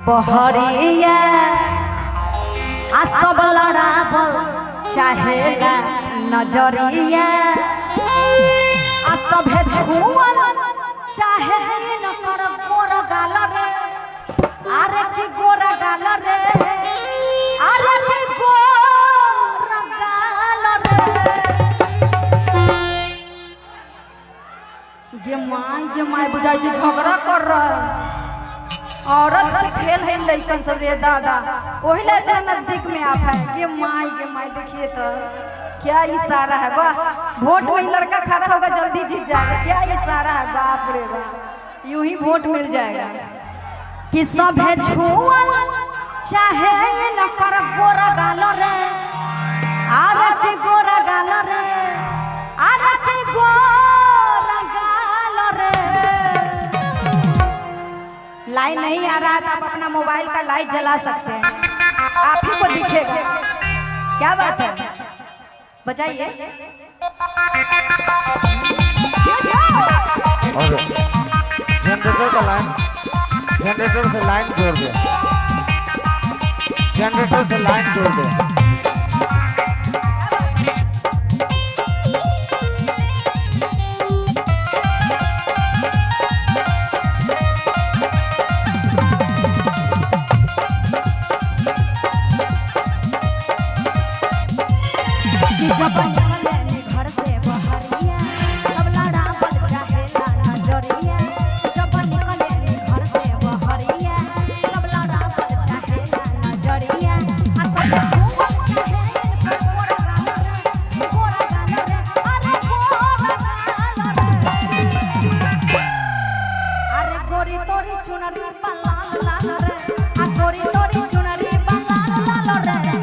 बहरिया आ सब लड़ाबल चाहेला नजरिया आ सभे छुअल चाहे न कर गोरा गाल रे अरे की गोरा गाल रे अरे की गोरा गाल रे गे माय बुझाई छै झगड़ा कर रहा औरत से खेल है लड़कन सब रे दादा वही लड़का नजदीक में आप है ये माई देखिए तो क्या इशारा है वाह वोट में लड़का खड़ा होगा जल्दी जीत जाएगा क्या इशारा है बाप रे बाप यूं ही वोट मिल जाएगा कि सब है छुअल चाहे न कर गोरा गाल रे अरे की गोरा गाल रे अरे की गोरा गाल रे लाइट नहीं आ रहा था आप अपना मोबाइल का लाइट जला सकते हैं आप ही को दिखेगा क्या बात है बचाइए जनरेटर से लाइन जोड़ दे जनरेटर से लाइन जोड़ दे घर से बहरिया सब लड़ाबल चाहेला नजरिया जब निकले घर से बहरिया सब लड़ाबल चाहेला नजरिया आ सब गोरा गाल रे अरे गोरा गाल रे अरे गोरी तोरी चुनरी लाल लाल रे आ गोरी तोरी चुनरी लाल लाल रे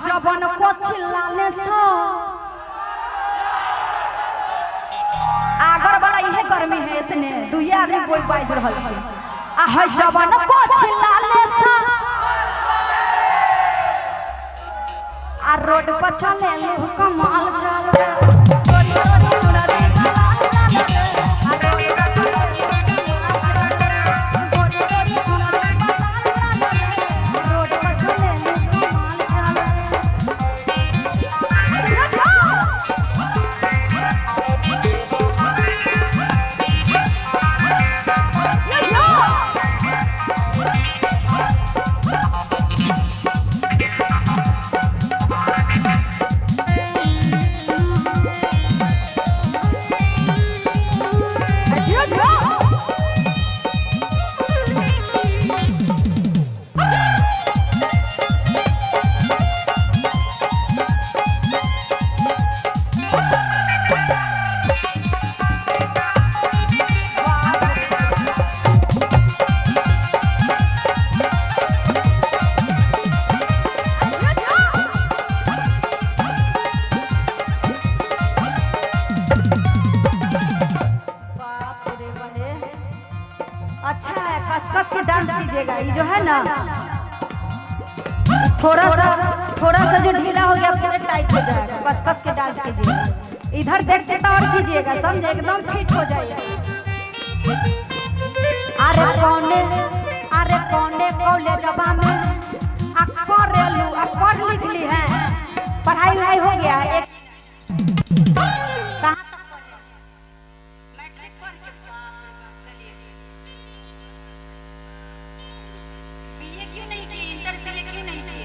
जवन को चिल्लाने से आगर वाला इहे गर्मी है इतने दुई आदमी कोई बाज रहल छै आ है जवन को चिल्लाने से आ रोड पर चले लोग कमाल चल ये जो है ना थोड़ा सा जो ढीला हो गया पूरा टाइट हो जाएगा, कस कस के डांस कीजिएगा। इधर देखते तो और कीजिएगा, समझे, एकदम फिट हो जाइए। अरे कौने कॉलेजवा में अक्कर लिख ली है, पढ़ाई वढ़ाई हो गया है। एक कहाँ तक पढ़े? मैट्रिक पढ़ के चलिए। बीए क्यों नहीं की? इंटर बीए क्यों नहीं की?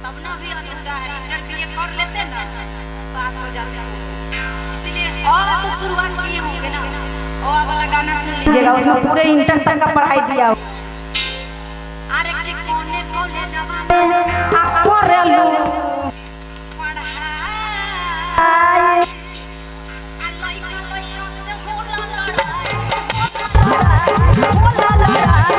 तब ना भी अधूरा है, इंटर बीए कर लेते ना पास हो जाते हैं। इसलिए और तो शुरुआत किए होंगे ना, और वाला गाना सुन लीजिएगा, उसमें पूरे इंटर तक का पढ़ाई दिया। अरे के कोने कॉलेजवा में अक्कर लो पढ़ाई लइका से होला लड़ाई, होला लड़ाई।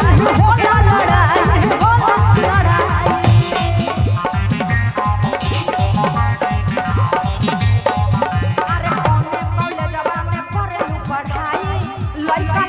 अरे कोने कॉलेजवा में करेलू पढ़ाई, लइका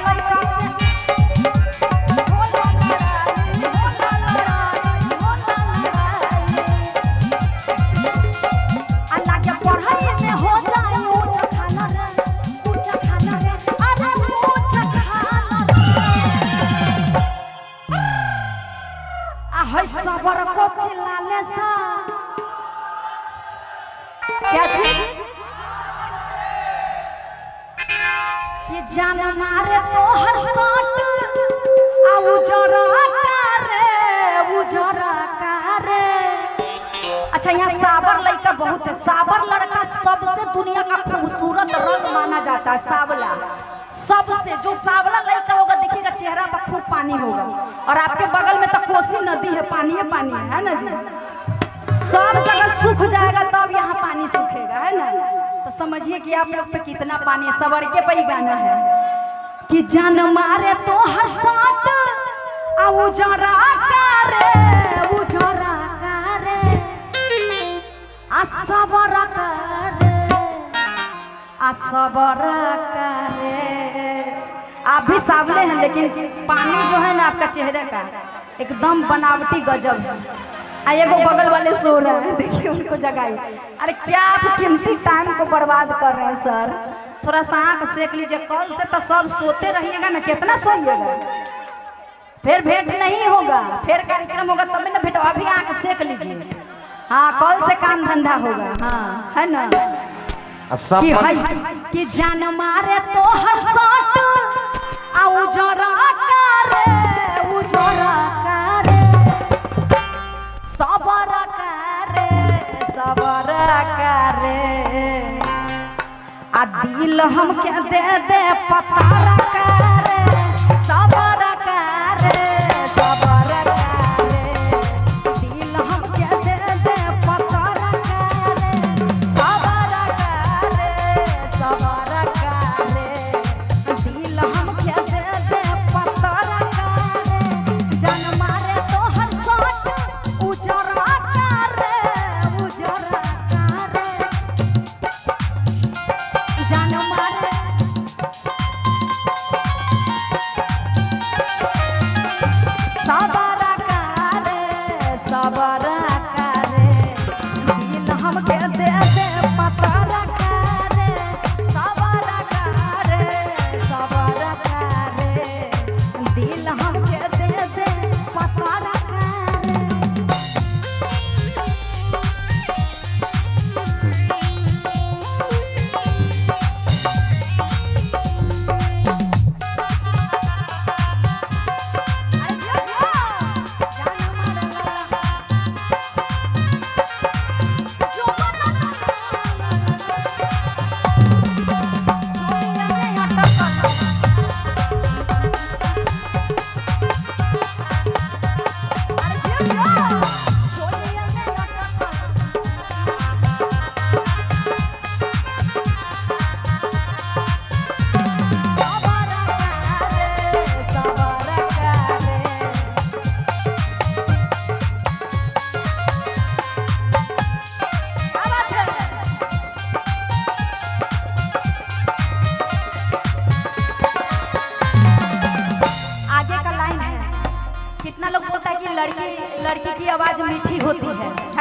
सबर को चिल्लाने सा क्या चीज कि जान मारे तो हर साट उजरा करे। अच्छा, यहाँ साबर लड़का बहुत है। साबर लड़का सबसे दुनिया का खूबसूरत रंग माना जाता है। सावला सबसे, जो सावला लड़का होगा देखिएगा चेहरा पर खूब पानी होगा, और आपके बगल में तो कोसी नदी है, पानी है ना जी। सब जगह सूख जाएगा तब यहाँ पानी सूखेगा, है ना। तो समझिए कि आप लोग पे कितना पानी है। सबर के पे ही गाना है कि जान मारे तो हर साट उजरा करे सबर करे। आप भी सावले हैं, लेकिन पानी जो है ना आपका चेहरे का एकदम बनावटी गजब है। एगो बगल वाले सो रहे हैं, देखिए उनको जगाइए। अरे क्या आप कीमती टाइम को बर्बाद कर रहे हैं सर, थोड़ा सा आँख सेक लीजिए। कल से तो सब सोते रहिएगा ना, कितना सोइएगा, फिर भेंट नहीं होगा, फिर कार्यक्रम होगा तब ना भेंट। अभी आँख सेक लीजिए। हाँ, कल से काम धंधा होगा। हाँ, है ना कि जान मारे तो हर साट उजरा करे सबर करे आ दिल हम क्या दे पता करे सबर करे दिल हम क्या दे पता करे सबर करे दिल हम क्या दे पता करे जान मारे तो हर साथ उजरा करे जान मारे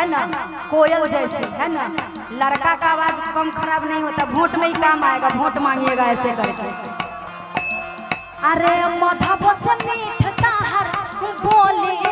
है ना, कोयल जैसे, है ना। लड़का का आवाज कम खराब नहीं होता, वोट में ही काम आएगा, वोट मांगिएगा ऐसे करके। अरे मधुबन से मीठता हर बोले